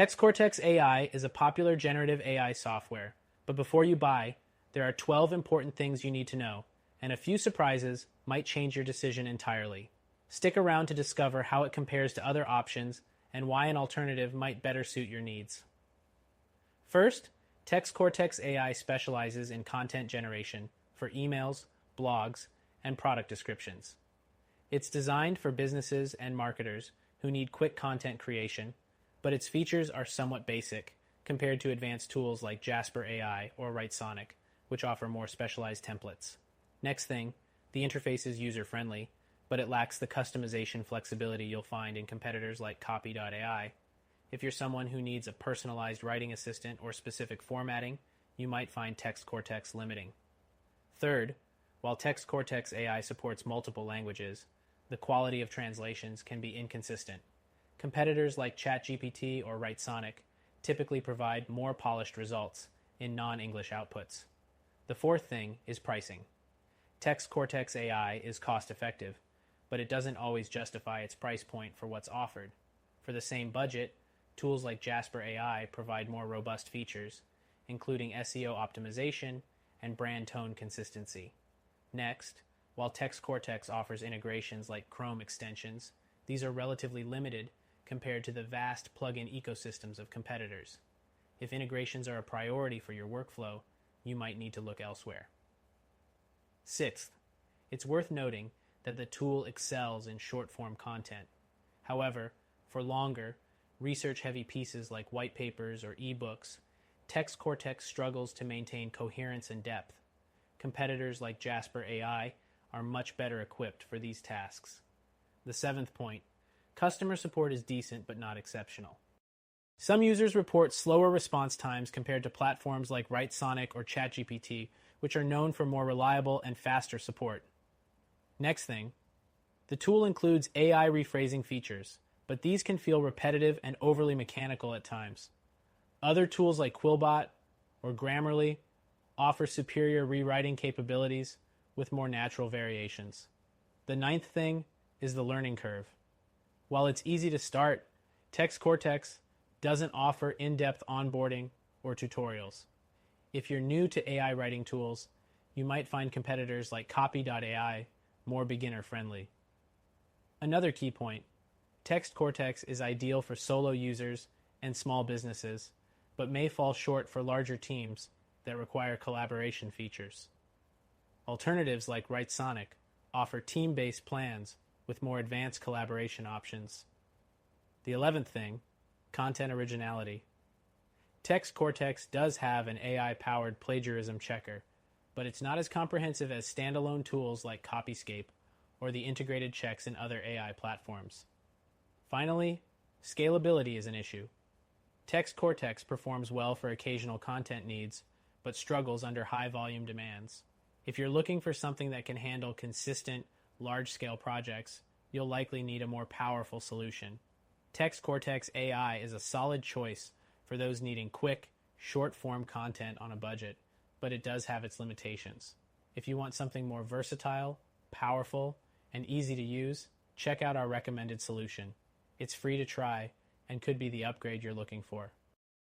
TextCortex AI is a popular generative AI software, but before you buy, there are 12 important things you need to know, and a few surprises might change your decision entirely. Stick around to discover how it compares to other options and why an alternative might better suit your needs. First, TextCortex AI specializes in content generation for emails, blogs, and product descriptions. It's designed for businesses and marketers who need quick content creation, but its features are somewhat basic compared to advanced tools like Jasper AI or WriteSonic, which offer more specialized templates. Next thing, the interface is user-friendly, but it lacks the customization flexibility you'll find in competitors like Copy.ai. If you're someone who needs a personalized writing assistant or specific formatting, you might find TextCortex limiting. Third, while TextCortex AI supports multiple languages, the quality of translations can be inconsistent. Competitors like ChatGPT or WriteSonic typically provide more polished results in non-English outputs. The fourth thing is pricing. TextCortex AI is cost-effective, but it doesn't always justify its price point for what's offered. For the same budget, tools like Jasper AI provide more robust features, including SEO optimization and brand tone consistency. Next, while TextCortex offers integrations like Chrome extensions, these are relatively limited compared to the vast plugin ecosystems of competitors. If integrations are a priority for your workflow, you might need to look elsewhere. Sixth, it's worth noting that the tool excels in short-form content. However, for longer, research-heavy pieces like white papers or ebooks, TextCortex struggles to maintain coherence and depth. Competitors like Jasper AI are much better equipped for these tasks. The seventh point, customer support is decent but not exceptional. Some users report slower response times compared to platforms like WriteSonic or ChatGPT, which are known for more reliable and faster support. Next thing, the tool includes AI rephrasing features, but these can feel repetitive and overly mechanical at times. Other tools like Quillbot or Grammarly offer superior rewriting capabilities with more natural variations. The ninth thing is the learning curve. While it's easy to start, TextCortex doesn't offer in-depth onboarding or tutorials. If you're new to AI writing tools, you might find competitors like Copy.ai more beginner-friendly. Another key point, TextCortex is ideal for solo users and small businesses, but may fall short for larger teams that require collaboration features. Alternatives like WriteSonic offer team-based plans with more advanced collaboration options. The 11th thing, content originality. TextCortex does have an AI-powered plagiarism checker, but it's not as comprehensive as standalone tools like Copyscape or the integrated checks in other AI platforms. Finally, scalability is an issue. TextCortex performs well for occasional content needs, but struggles under high-volume demands. If you're looking for something that can handle consistent, large-scale projects, you'll likely need a more powerful solution. TextCortex AI is a solid choice for those needing quick, short-form content on a budget, but it does have its limitations. If you want something more versatile, powerful, and easy to use, check out our recommended solution. It's free to try and could be the upgrade you're looking for.